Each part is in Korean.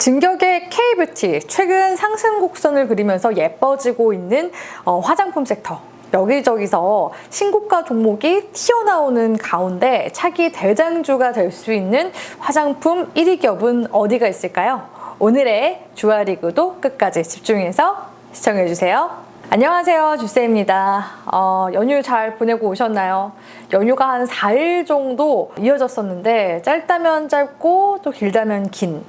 진격의 K뷰티, 최근 상승 곡선을 그리면서 예뻐지고 있는 화장품 섹터. 여기저기서 신고가 종목이 튀어나오는 가운데 차기 대장주가 될 수 있는 화장품 1위 기업은 어디가 있을까요? 오늘의 주아리그도 끝까지 집중해서 시청해주세요. 안녕하세요, 주쌤입니다. 연휴 잘 보내고 오셨나요? 연휴가 한 4일 정도 이어졌었는데 짧다면 짧고 또 길다면 긴.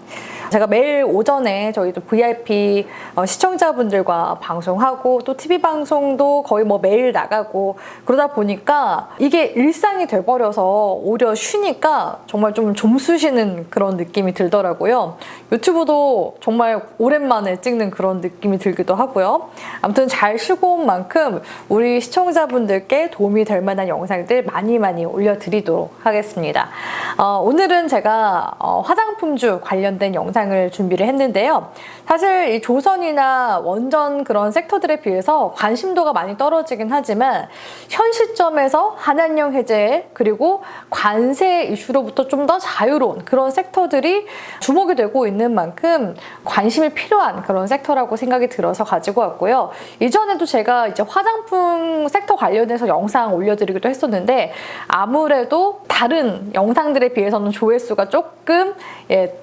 제가 매일 오전에 저희도 VIP 시청자분들과 방송하고 또 TV 방송도 거의 매일 나가고 그러다 보니까 이게 일상이 돼버려서 오히려 쉬니까 정말 좀 좀쑤시는 그런 느낌이 들더라고요. 유튜브도 정말 오랜만에 찍는 그런 느낌이 들기도 하고요. 아무튼 잘 쉬고 온 만큼 우리 시청자분들께 도움이 될 만한 영상들 많이 올려드리도록 하겠습니다. 오늘은 제가 화장품주 관련된 영상을 준비를 했는데요. 사실 이 조선이나 원전 그런 섹터들에 비해서 관심도가 많이 떨어지긴 하지만 현 시점에서 한한령 해제 그리고 관세 이슈로부터 좀 더 자유로운 그런 섹터들이 주목이 되고 있는 만큼 관심이 필요한 그런 섹터라고 생각이 들어서 가지고 왔고요. 이전에도 제가 이제 화장품 섹터 관련해서 영상 올려드리기도 했었는데 아무래도 다른 영상들에 비해서는 조회수가 조금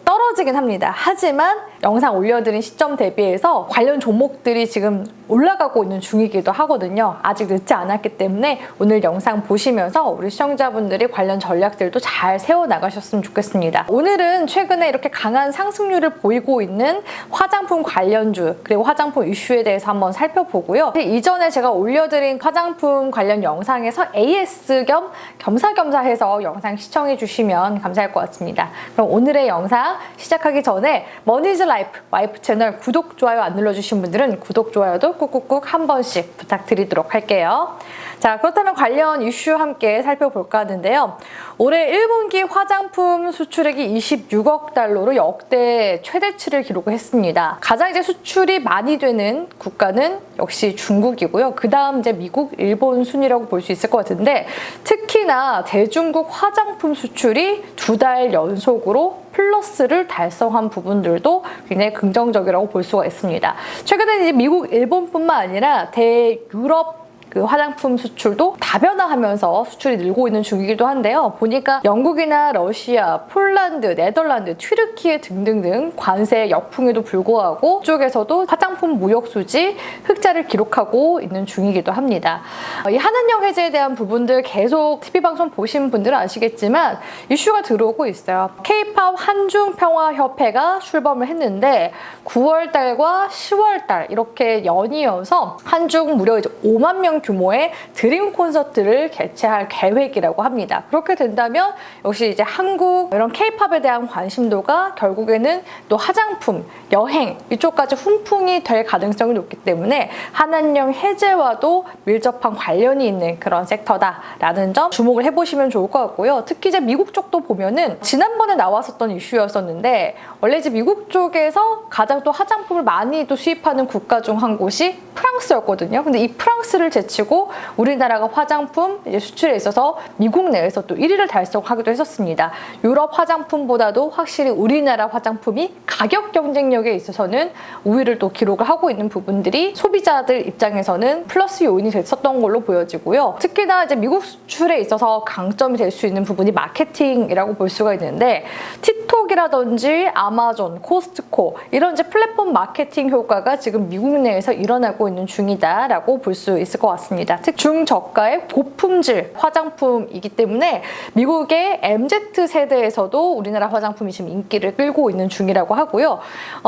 떨어지긴 합니다. 하지만 영상 올려드린 시점 대비해서 관련 종목들이 지금 올라가고 있는 중이기도 하거든요. 아직 늦지 않았기 때문에 오늘 영상 보시면서 우리 시청자분들이 관련 전략들도 잘 세워나가셨으면 좋겠습니다. 오늘은 최근에 이렇게 강한 상승률을 보이고 있는 화장품 관련주 그리고 화장품 이슈에 대해서 한번 살펴보고요. 이전에 제가 올려드린 화장품 관련 영상에서 AS 겸 겸사겸사 해서 영상 시청해 주시면 감사할 것 같습니다. 그럼 오늘의 영상 시작하기 전에 머니즈 라이프 와이프 채널 구독, 좋아요 안 눌러주신 분들은 구독, 좋아요도 꾹꾹꾹 한 번씩 부탁드리도록 할게요. 자, 그렇다면 관련 이슈 함께 살펴볼까 하는데요. 올해 1분기 화장품 수출액이 26억 달러로 역대 최대치를 기록했습니다. 가장 이제 수출이 많이 되는 국가는 역시 중국이고요. 그 다음 이제 미국, 일본 순이라고 볼 수 있을 것 같은데 특히나 대중국 화장품 수출이 2달 연속으로 플러스를 달성한 부분들도 굉장히 긍정적이라고 볼 수가 있습니다. 최근에 이제 미국, 일본뿐만 아니라 대유럽 그 화장품 수출도 다변화하면서 수출이 늘고 있는 중이기도 한데요. 보니까 영국이나 러시아, 폴란드, 네덜란드, 튀르키예 등등등 관세 역풍에도 불구하고 이쪽에서도 화장품 무역 수지 흑자를 기록하고 있는 중이기도 합니다. 이 한한령 해제에 대한 부분들 계속 TV 방송 보신 분들은 아시겠지만 이슈가 들어오고 있어요. K-POP 한중평화협회가 출범을 했는데 9월달과 10월달 이렇게 연이어서 한중 무려 이제 5만 명 규모의 드림 콘서트를 개최할 계획이라고 합니다. 그렇게 된다면 역시 이제 한국 이런 K-팝에 대한 관심도가 결국에는 또 화장품, 여행 이쪽까지 훈풍이 될 가능성이 높기 때문에 한한령 해제와도 밀접한 관련이 있는 그런 섹터다라는 점 주목을 해보시면 좋을 것 같고요. 특히 이제 미국 쪽도 보면은 지난번에 나왔었던 이슈였었는데 원래 이제 미국 쪽에서 가장 또 화장품을 많이 또 수입하는 국가 중 한 곳이 프랑스였거든요. 근데 이 프랑스를 제치고 우리나라가 화장품 이제 수출에 있어서 미국 내에서 또 1위를 달성하기도 했었습니다. 유럽 화장품보다도 확실히 우리나라 화장품이 가격 경쟁력에 있어서는 우위를 또 기록을 하고 있는 부분들이 소비자들 입장에서는 플러스 요인이 됐었던 걸로 보여지고요. 특히나 이제 미국 수출에 있어서 강점이 될 수 있는 부분이 마케팅이라고 볼 수가 있는데 틱톡이라든지 아마존, 코스트코 이런 이제 플랫폼 마케팅 효과가 지금 미국 내에서 일어나고 있는 중이다라고 볼 수 있을 것 같습니다. 특히 중저가의 고품질 화장품이기 때문에 미국의 MZ세대에서도 우리나라 화장품이 지금 인기를 끌고 있는 중이라고 하고요.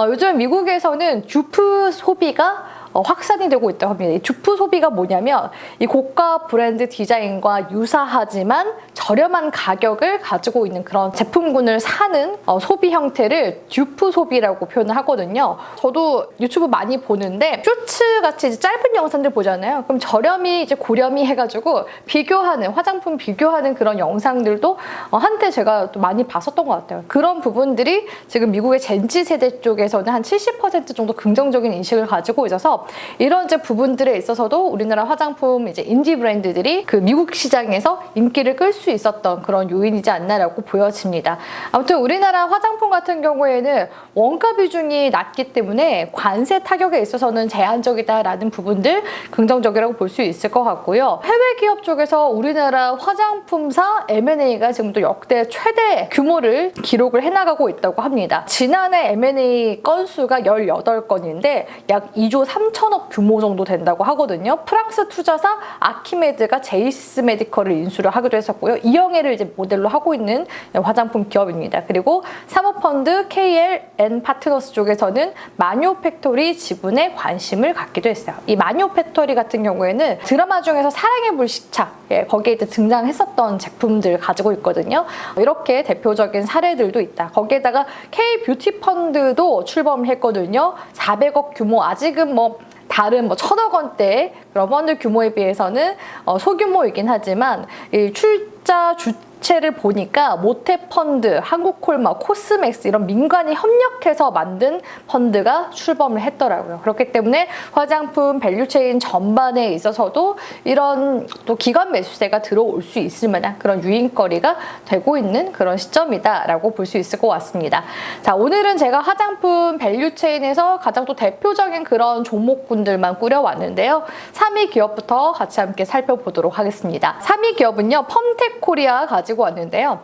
요즘 미국에서는 듀프 소비가 확산이 되고 있다고 합니다. 이 듀프 소비가 뭐냐면 이 고가 브랜드 디자인과 유사하지만 저렴한 가격을 가지고 있는 그런 제품군을 사는 소비 형태를 듀프 소비라고 표현을 하거든요. 저도 유튜브 많이 보는데 쇼츠 같이 짧은 영상들 보잖아요. 그럼 저렴이 이제 고렴이 해가지고 비교하는 화장품 비교하는 그런 영상들도 한때 제가 또 많이 봤었던 것 같아요. 그런 부분들이 지금 미국의 젠지 세대 쪽에서는 한 70% 정도 긍정적인 인식을 가지고 있어서 이런 이제 부분들에 있어서도 우리나라 화장품 이제 인디 브랜드들이 그 미국 시장에서 인기를 끌 수 있었던 그런 요인이지 않나라고 보여집니다. 아무튼 우리나라 화장품 같은 경우에는 원가 비중이 낮기 때문에 관세 타격에 있어서는 제한적이다라는 부분들 긍정적이라고 볼 수 있을 것 같고요. 해외 기업 쪽에서 우리나라 화장품사 M&A가 지금 또 역대 최대 규모를 기록을 해나가고 있다고 합니다. 지난해 M&A 건수가 18건인데 약 2조 3천억 규모 정도 된다고 하거든요. 프랑스 투자사 아키메드가 제이스 메디컬을 인수를 하기도 했었고요. 이영애를 이제 모델로 하고 있는 화장품 기업입니다. 그리고 사모펀드 KLN 파트너스 쪽에서는 마뉴팩토리 지분에 관심을 갖기도 했어요. 이 마뉴팩토리 같은 경우에는 드라마 중에서 사랑의 불시착 거기에 이제 등장했었던 제품들 가지고 있거든요. 이렇게 대표적인 사례들도 있다. 거기에다가 K뷰티 펀드도 출범을 했거든요. 400억 규모, 아직은 뭐 다른 1,000억 원대 그런 펀드 규모에 비해서는 소규모이긴 하지만 이 출자 주체를 보니까 모태펀드, 한국콜마, 코스맥스 이런 민간이 협력해서 만든 펀드가 출범을 했더라고요. 그렇기 때문에 화장품 밸류체인 전반에 있어서도 이런 또 기관 매수세가 들어올 수 있을 만한 그런 유인거리가 되고 있는 그런 시점이다라고 볼 수 있을 것 같습니다. 자, 오늘은 제가 화장품 밸류체인에서 가장 또 대표적인 그런 종목군들만 꾸려왔는데요. 3위 기업부터 같이 함께 살펴보도록 하겠습니다. 3위 기업은요, 펌텍코리아 가지고 왔는데요.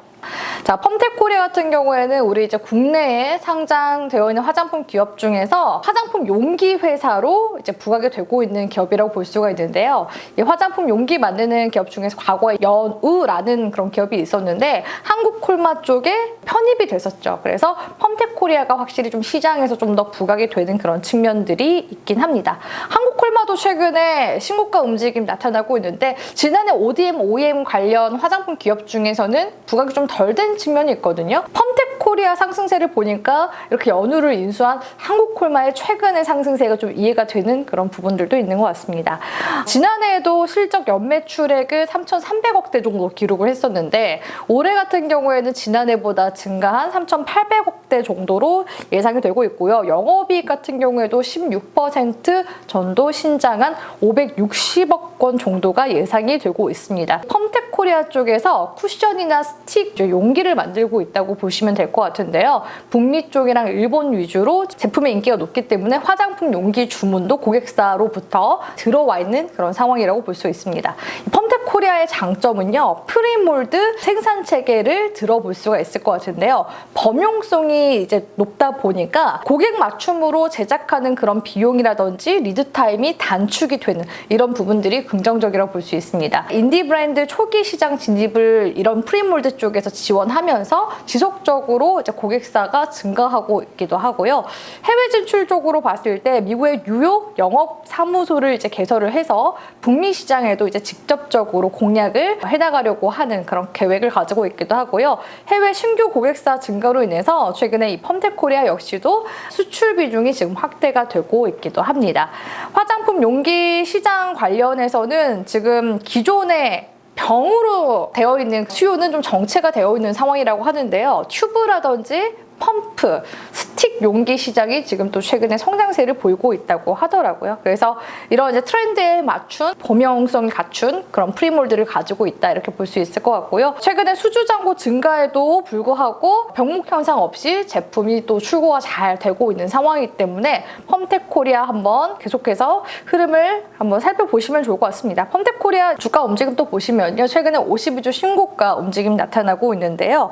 자, 펌텍코리아 같은 경우에는 우리 이제 국내에 상장되어 있는 화장품 기업 중에서 화장품 용기 회사로 이제 부각이 되고 있는 기업이라고 볼 수가 있는데요. 이 화장품 용기 만드는 기업 중에서 과거에 연우라는 그런 기업이 있었는데 한국콜마 쪽에 편입이 됐었죠. 그래서 펌텍코리아가 확실히 좀 시장에서 좀 더 부각이 되는 그런 측면들이 있긴 합니다. 한국콜마도 최근에 신고가 움직임 나타나고 있는데 지난해 ODM, OEM 관련 화장품 기업 중에서는 부각이 좀 덜 된 측면이 있거든요. 펌텍코리아 상승세를 보니까 이렇게 연우를 인수한 한국콜마의 최근의 상승세가 좀 이해가 되는 그런 부분들도 있는 것 같습니다. 지난해에도 실적 연매출액을 3,300억대 정도 기록을 했었는데 올해 같은 경우에는 지난해보다 증가한 3,800억대 정도로 예상이 되고 있고요. 영업이익 같은 경우에도 16% 정도 신장한 560억 원 정도가 예상이 되고 있습니다. 펌텍코리아 쪽에서 쿠션이나 스틱, 용기를 만들고 있다고 보시면 될 것 같은데요. 북미 쪽이랑 일본 위주로 제품의 인기가 높기 때문에 화장품 용기 주문도 고객사로부터 들어와 있는 그런 상황이라고 볼 수 있습니다. 펌텍코리아의 장점은요, 프리몰드 생산 체계를 들어볼 수가 있을 것 같은데요. 범용성이 이제 높다 보니까 고객 맞춤으로 제작하는 그런 비용이라든지 리드 타임이 단축이 되는 이런 부분들이 긍정적이라고 볼 수 있습니다. 인디 브랜드 초기 시장 진입을 이런 프리몰드 쪽에서 지원하면서 지속적으로 이제 고객사가 증가하고 있기도 하고요. 해외 진출 쪽으로 봤을 때 미국의 뉴욕 영업 사무소를 이제 개설을 해서 북미 시장에도 이제 직접적으로 공략을 해나가려고 하는 그런 계획을 가지고 있기도 하고요. 해외 신규 고객사 증가로 인해서 최근에 이 펌텍코리아 역시도 수출 비중이 지금 확대가 되고 있기도 합니다. 화장품 용기 시장 관련해서는 지금 기존의 병으로 되어 있는 수요는 좀 정체가 되어 있는 상황이라고 하는데요. 튜브라든지 펌프, 스틱 용기 시장이 지금 또 최근에 성장세를 보이고 있다고 하더라고요. 그래서 이런 이제 트렌드에 맞춘 범용성을 갖춘 그런 프리몰드를 가지고 있다 이렇게 볼 수 있을 것 같고요. 최근에 수주 잔고 증가에도 불구하고 병목 현상 없이 제품이 또 출고가 잘 되고 있는 상황이기 때문에 펌텍코리아 한번 계속해서 흐름을 한번 살펴보시면 좋을 것 같습니다. 펌텍코리아 주가 움직임 또 보시면요. 최근에 52주 신고가 움직임 나타나고 있는데요.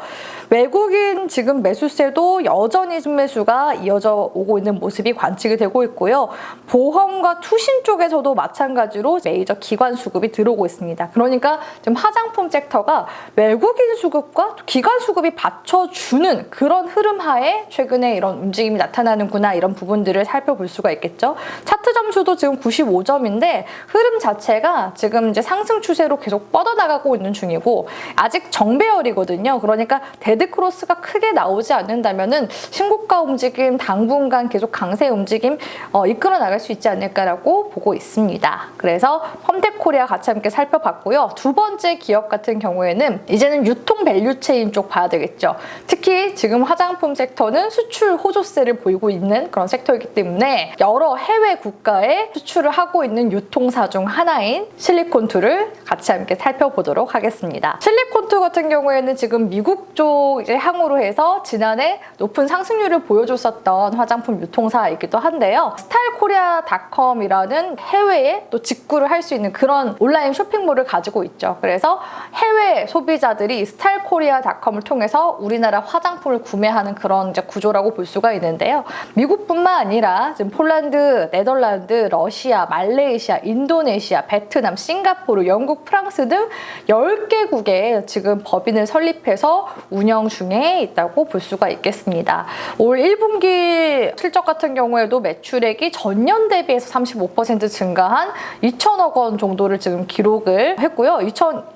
외국인 지금 매수세도 여전히 순매수가 이어져 오고 있는 모습이 관측이 되고 있고요. 보험과 투신 쪽에서도 마찬가지로 메이저 기관 수급이 들어오고 있습니다. 그러니까 지금 화장품 섹터가 외국인 수급과 기관 수급이 받쳐주는 그런 흐름 하에 최근에 이런 움직임이 나타나는구나 이런 부분들을 살펴볼 수가 있겠죠. 차트 점수도 지금 95점인데 흐름 자체가 지금 이제 상승 추세로 계속 뻗어나가고 있는 중이고 아직 정배열이거든요. 그러니까 데드크로스가 크게 나오지 않는다면은 신고가 움직임 움직임 당분간 계속 강세 움직임 이끌어 나갈 수 있지 않을까라고 보고 있습니다. 그래서 펌텍코리아 같이 함께 살펴봤고요. 두 번째 기업 같은 경우에는 이제는 유통 밸류체인 쪽 봐야 되겠죠. 특히 지금 화장품 섹터는 수출 호조세를 보이고 있는 그런 섹터이기 때문에 여러 해외 국가에 수출을 하고 있는 유통사 중 하나인 실리콘투를 같이 함께 살펴보도록 하겠습니다. 실리콘투 같은 경우에는 지금 미국 쪽 이제 향후로 해서 지난해 높은 상승률을 보여줬었던 화장품 유통사이기도 한데요. 스타일코리아닷컴이라는 해외에 또 직구를 할 수 있는 그런 온라인 쇼핑몰을 가지고 있죠. 그래서 해외 소비자들이 스타일코리아닷컴을 통해서 우리나라 화장품을 구매하는 그런 이제 구조라고 볼 수가 있는데요. 미국뿐만 아니라 지금 폴란드, 네덜란드, 러시아, 말레이시아, 인도네시아, 베트남, 싱가포르, 영국, 프랑스 등 10개국에 지금 법인을 설립해서 운영 중에 있다고 볼 수가 있겠습니다. 올 1분기 실적 같은 경우에도 매출액이 전년 대비해서 35% 증가한 2천억 원 정도를 지금 기록을 했고요.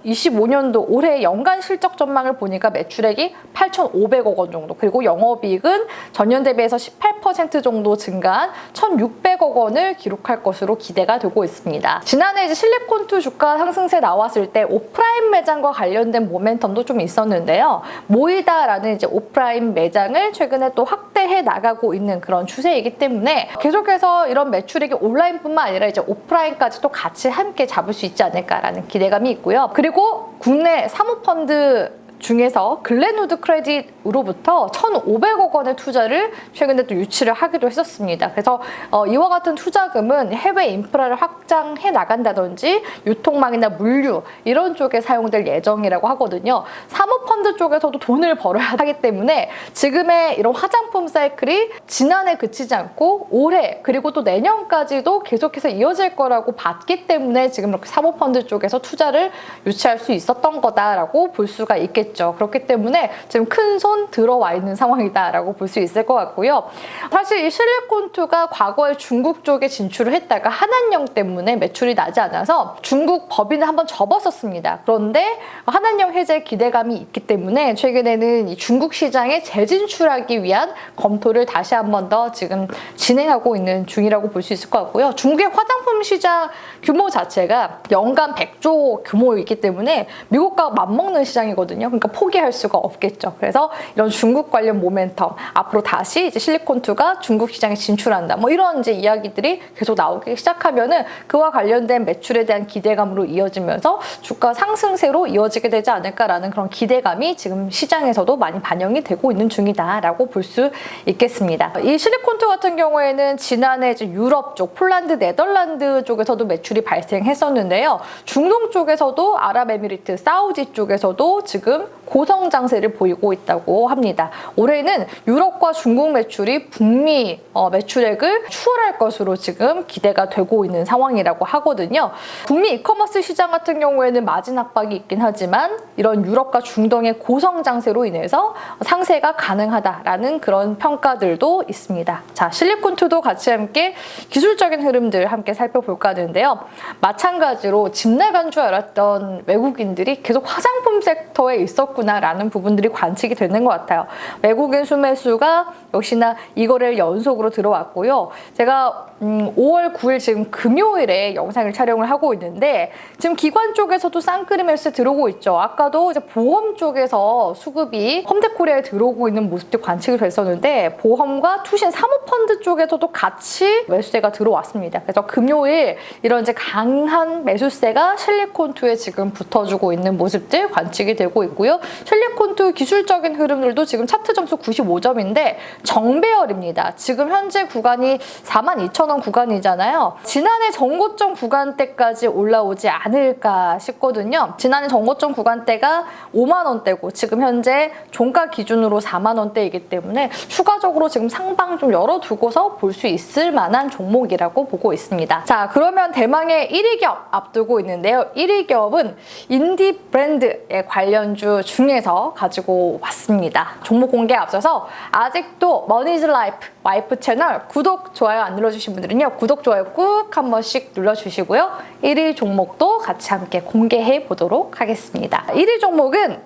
2025년도 올해 연간 실적 전망을 보니까 매출액이 8,500억 원 정도, 그리고 영업이익은 전년 대비해서 18% 정도 증가한 1,600억 원을 기록할 것으로 기대가 되고 있습니다. 지난해 이제 실리콘투 주가 상승세 나왔을 때 오프라인 매장과 관련된 모멘텀도 좀 있었는데요. 모이다라는 이제 오프라인 매장을 최근에 또 확대해 나가고 있는 그런 추세이기 때문에 계속해서 이런 매출액이 온라인뿐만 아니라 이제 오프라인까지도 같이 함께 잡을 수 있지 않을까라는 기대감이 있고요. 그리고 국내 사모펀드 중에서 글렌우드 크레딧으로부터 1,500억 원의 투자를 최근에 또 유치를 하기도 했었습니다. 그래서 이와 같은 투자금은 해외 인프라를 확장해 나간다든지 유통망이나 물류 이런 쪽에 사용될 예정이라고 하거든요. 사모펀드 쪽에서도 돈을 벌어야 하기 때문에 지금의 이런 화장품 사이클이 지난해 그치지 않고 올해 그리고 또 내년까지도 계속해서 이어질 거라고 봤기 때문에 지금 이렇게 사모펀드 쪽에서 투자를 유치할 수 있었던 거다라고 볼 수가 있겠죠. 그렇기 때문에 지금 큰 손 들어와 있는 상황이다라고 볼 수 있을 것 같고요. 사실 이 실리콘투가 과거에 중국 쪽에 진출을 했다가 한한령 때문에 매출이 나지 않아서 중국 법인을 한번 접었었습니다. 그런데 한한령 해제 기대감이 있기 때문에 최근에는 이 중국 시장에 재진출하기 위한 검토를 다시 한 번 더 지금 진행하고 있는 중이라고 볼 수 있을 것 같고요. 중국의 화장품 시장 규모 자체가 연간 100조 규모이기 때문에 미국과 맞먹는 시장이거든요. 그러니까 포기할 수가 없겠죠. 그래서 이런 중국 관련 모멘텀, 앞으로 다시 이제 실리콘투가 중국 시장에 진출한다, 뭐 이런 이제 이야기들이 계속 나오기 시작하면은 그와 관련된 매출에 대한 기대감으로 이어지면서 주가 상승세로 이어지게 되지 않을까라는 그런 기대감이 지금 시장에서도 많이 반영이 되고 있는 중이다라고 볼 수 있겠습니다. 이 실리콘투 같은 경우에는 지난해 이제 유럽 쪽, 폴란드, 네덜란드 쪽에서도 매출이 발생했었는데요. 중동 쪽에서도 아랍에미리트, 사우디 쪽에서도 지금 고성장세를 보이고 있다고 합니다. 올해는 유럽과 중국 매출이 북미 매출액을 추월할 것으로 지금 기대가 되고 있는 상황이라고 하거든요. 북미 이커머스 시장 같은 경우에는 마진 압박이 있긴 하지만 이런 유럽과 중동의 고성장세로 인해서 상세가 가능하다라는 그런 평가들도 있습니다. 자, 실리콘투도 같이 함께 기술적인 흐름들 함께 살펴볼까 하는데요. 마찬가지로 집 나간 줄 알았던 외국인들이 계속 화장품 섹터에 있었구나라는 부분들이 관측이 되는 것 같아요. 외국인 수매수가 역시나 이거를 연속으로 들어왔고요. 제가 5월 9일 지금 금요일에 영상을 촬영을 하고 있는데 지금 기관 쪽에서도 쌍끌이 매수에 들어오고 있죠. 아까도 이제 보험 쪽에서 수급이 펌텍코리아에 들어오고 있는 모습들이 관측이 됐었는데 보험과 투신 사모펀드 쪽에서도 같이 매수세가 들어왔습니다. 그래서 금요일 이런 이제 강한 매수세가 실리콘투에 지금 붙어주고 있는 모습들 관측이 되고 있고요. 실리콘투 기술적인 흐름들도 지금 차트 점수 95점인데 정배열입니다. 지금 현재 구간이 42,000원 구간이잖아요. 지난해 전고점 구간대까지 올라오지 않을까 싶거든요. 지난해 전고점 구간대가 5만 원대고 지금 현재 종가 기준으로 4만 원대이기 때문에 추가적으로 지금 상방 좀 열어두고서 볼 수 있을 만한 종목이라고 보고 있습니다. 자, 그러면 대망의 1위 기업 앞두고 있는데요. 1위 기업은 인디 브랜드의 관련주 중에서 가지고 왔습니다. 종목 공개에 앞서서 아직도 머니즈 라이프 와이프 채널 구독, 좋아요 안 눌러주신 분들은요. 구독, 좋아요 꾹 한 번씩 눌러주시고요. 1위 종목도 같이 함께 공개해 보도록 하겠습니다. 1위 종목은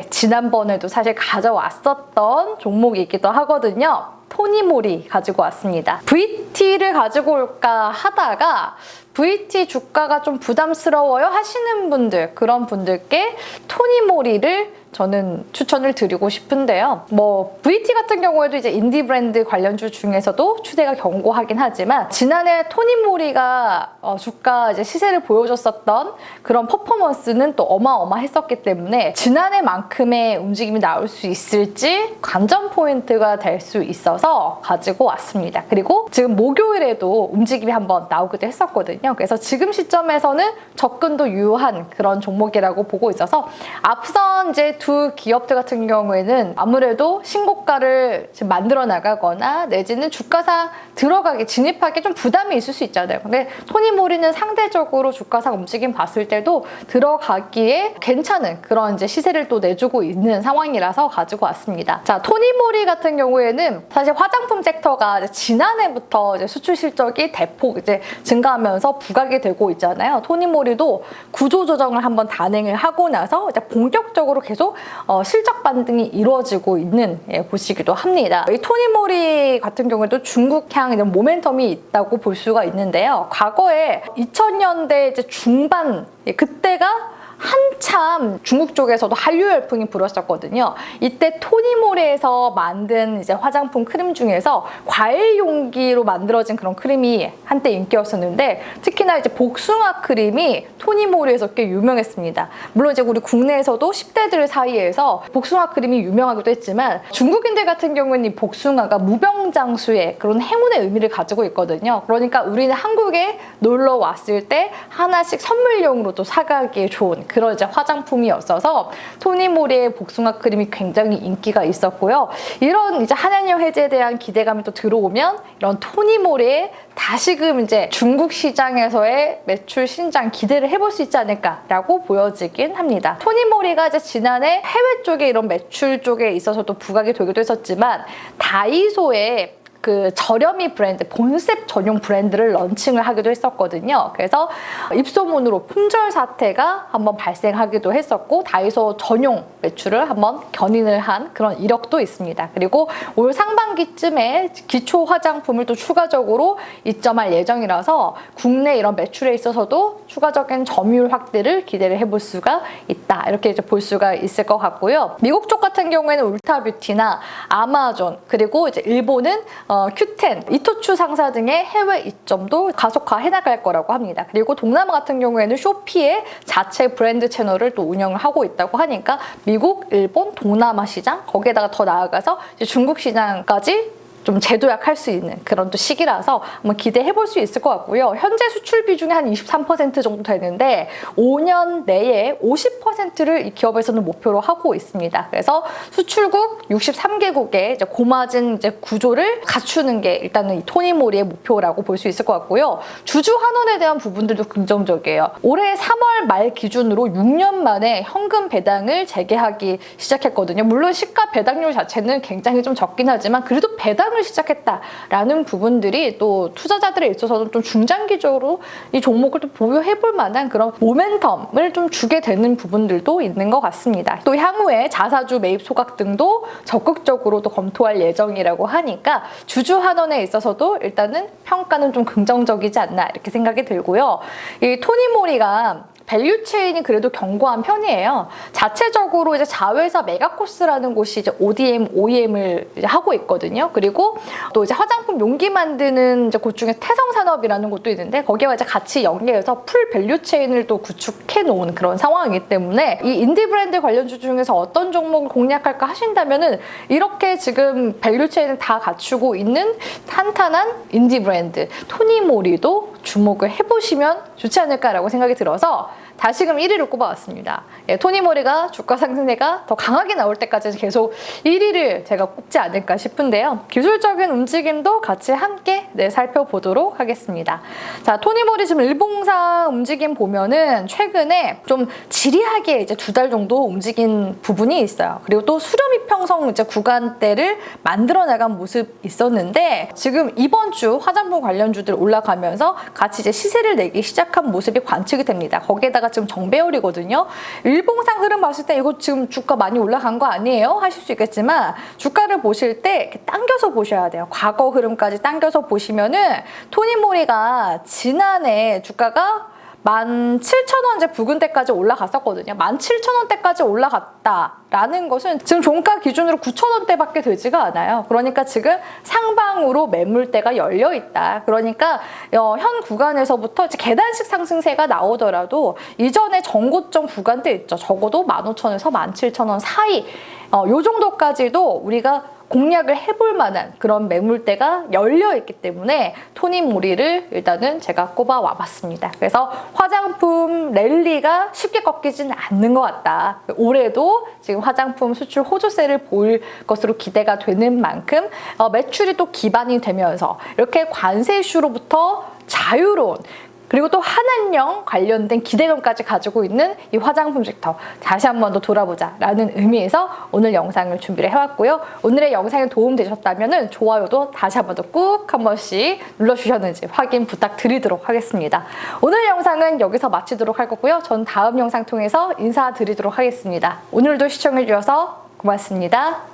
지난번에도 사실 가져왔었던 종목이기도 하거든요. 토니모리 가지고 왔습니다. VT를 가지고 올까 하다가 VT 주가가 좀 부담스러워요 하시는 분들, 그런 분들께 토니모리를 저는 추천을 드리고 싶은데요. VT 같은 경우에도 이제 인디 브랜드 관련주 중에서도 추세가 견고하긴 하지만 지난해 토니모리가 주가 이제 시세를 보여줬었던 그런 퍼포먼스는 또 어마어마했었기 때문에 지난해만큼의 움직임이 나올 수 있을지 관전 포인트가 될 수 있어서 가지고 왔습니다. 그리고 지금 목요일에도 움직임이 한번 나오기도 했었거든요. 그래서 지금 시점에서는 접근도 유효한 그런 종목이라고 보고 있어서 앞선 이제 두 기업들 같은 경우에는 아무래도 신고가를 지금 만들어 나가거나 내지는 주가상 들어가기, 진입하기 좀 부담이 있을 수 있잖아요. 근데 토니모리는 상대적으로 주가상 움직임 봤을 때도 들어가기에 괜찮은 그런 이제 시세를 또 내주고 있는 상황이라서 가지고 왔습니다. 자, 토니모리 같은 경우에는 사실 화장품 섹터가 이제 지난해부터 이제 수출 실적이 대폭 이제 증가하면서 부각이 되고 있잖아요. 토니모리도 구조 조정을 한번 단행을 하고 나서 이제 본격적으로 계속 실적 반등이 이루어지고 있는 곳이기도 합니다. 이 토니모리 같은 경우에도 중국향 이런 모멘텀이 있다고 볼 수가 있는데요. 과거에 2000년대 이제 중반 그때가 한참 중국 쪽에서도 한류 열풍이 불었었거든요. 이때 토니모리에서 만든 이제 화장품 크림 중에서 과일 용기로 만들어진 그런 크림이 한때 인기였었는데 특히나 이제 복숭아 크림이 토니모리에서 꽤 유명했습니다. 물론 이제 우리 국내에서도 10대들 사이에서 복숭아 크림이 유명하기도 했지만 중국인들 같은 경우는 이 복숭아가 무병장수의 그런 행운의 의미를 가지고 있거든요. 그러니까 우리는 한국에 놀러 왔을 때 하나씩 선물용으로도 사가기에 좋은 그런 이제 화장품이었어서 토니모리의 복숭아 크림이 굉장히 인기가 있었고요. 이런 이제 한한령 해제에 대한 기대감이 또 들어오면 이런 토니모리의 다시금 이제 중국 시장에서의 매출 신장 기대를 해볼 수 있지 않을까라고 보여지긴 합니다. 토니모리가 이제 지난해 해외 쪽에 이런 매출 쪽에 있어서도 부각이 되기도 했었지만 다이소에 그 저렴이 브랜드, 본셉 전용 브랜드를 런칭을 하기도 했었거든요. 그래서 입소문으로 품절 사태가 한번 발생하기도 했었고 다이소 전용 매출을 한번 견인을 한 그런 이력도 있습니다. 그리고 올 상반기쯤에 기초 화장품을 또 추가적으로 입점할 예정이라서 국내 이런 매출에 있어서도 추가적인 점유율 확대를 기대를 해볼 수가 있다. 이렇게 이제 볼 수가 있을 것 같고요. 미국 쪽 같은 경우에는 울타뷰티나 아마존 그리고 이제 일본은 큐텐, 이토추 상사 등의 해외 입점도 가속화해 나갈 거라고 합니다. 그리고 동남아 같은 경우에는 쇼피의 자체 브랜드 채널을 또 운영을 하고 있다고 하니까 미국, 일본, 동남아 시장 거기에다가 더 나아가서 이제 중국 시장까지 좀 재도약할 수 있는 그런 또 시기라서 한번 기대해 볼 수 있을 것 같고요. 현재 수출 비중이 한 23% 정도 되는데 5년 내에 50%를 이 기업에서는 목표로 하고 있습니다. 그래서 수출국 63개국의 이제 고마진 이제 구조를 갖추는 게 일단은 이 토니모리의 목표라고 볼 수 있을 것 같고요. 주주 환원에 대한 부분들도 긍정적이에요. 올해 3월 말 기준으로 6년 만에 현금 배당을 재개하기 시작했거든요. 물론 시가 배당률 자체는 굉장히 좀 적긴 하지만 그래도 배당 을 시작했다라는 부분들이 또 투자자들에 있어서는 좀 중장기적으로 이 종목을 또 보유해 볼 만한 그런 모멘텀을 좀 주게 되는 부분들도 있는 것 같습니다. 또 향후에 자사주 매입 소각 등도 적극적으로 또 검토할 예정이라고 하니까 주주 환원에 있어서도 일단은 평가는 좀 긍정적이지 않나 이렇게 생각이 들고요. 이 토니모리가 밸류 체인이 그래도 견고한 편이에요. 자체적으로 이제 자회사 메가코스라는 곳이 이제 ODM, OEM을 이제 하고 있거든요. 그리고 또 이제 화장품 용기 만드는 이제 곳 중에 태성산업이라는 곳도 있는데 거기와 이제 같이 연계해서 풀 밸류 체인을 또 구축해 놓은 그런 상황이기 때문에 이 인디 브랜드 관련주 중에서 어떤 종목을 공략할까 하신다면은 이렇게 지금 밸류 체인을 다 갖추고 있는 탄탄한 인디 브랜드 토니모리도 주목을 해보시면 좋지 않을까라고 생각이 들어서 다시금 1위를 꼽아왔습니다. 토니모리가 주가 상승세가 더 강하게 나올 때까지 계속 1위를 제가 꼽지 않을까 싶은데요. 기술적인 움직임도 같이 함께 네, 살펴보도록 하겠습니다. 자, 토니모리 지금 일봉상 움직임 보면은 최근에 좀 지리하게 이제 2달 정도 움직인 부분이 있어요. 그리고 또 수렴이평성 이제 구간대를 만들어 나간 모습 있었는데 지금 이번 주 화장품 관련주들 올라가면서 같이 이제 시세를 내기 시작한 모습이 관측이 됩니다. 거기에다가 지금 정배열이거든요. 일봉상 흐름 봤을 때 이거 지금 주가 많이 올라간 거 아니에요? 하실 수 있겠지만 주가를 보실 때 이렇게 당겨서 보셔야 돼요. 과거 흐름까지 당겨서 보시면은 토니모리가 지난해 주가가 17,000원제 부근대까지 올라갔었거든요. 17,000원대까지 올라갔다라는 것은 지금 종가 기준으로 9,000원대밖에 되지가 않아요. 그러니까 지금 상방으로 매물대가 열려 있다. 그러니까 현 구간에서부터 이제 계단식 상승세가 나오더라도 이전에 전고점 구간대 있죠. 적어도 15,000원에서 17,000원 사이 요 정도까지도 우리가 공략을 해볼 만한 그런 매물대가 열려있기 때문에 토니모리를 일단은 제가 꼽아와 봤습니다. 그래서 화장품 랠리가 쉽게 꺾이지는 않는 것 같다. 올해도 지금 화장품 수출 호조세를 보일 것으로 기대가 되는 만큼 매출이 또 기반이 되면서 이렇게 관세 이슈로부터 자유로운 그리고 또 한한령 관련된 기대감까지 가지고 있는 이 화장품 섹터 다시 한 번 더 돌아보자 라는 의미에서 오늘 영상을 준비를 해왔고요. 오늘의 영상이 도움되셨다면 좋아요도 다시 한 번 더 꾹 한 번씩 눌러주셨는지 확인 부탁드리도록 하겠습니다. 오늘 영상은 여기서 마치도록 할 거고요. 전 다음 영상 통해서 인사드리도록 하겠습니다. 오늘도 시청해주셔서 고맙습니다.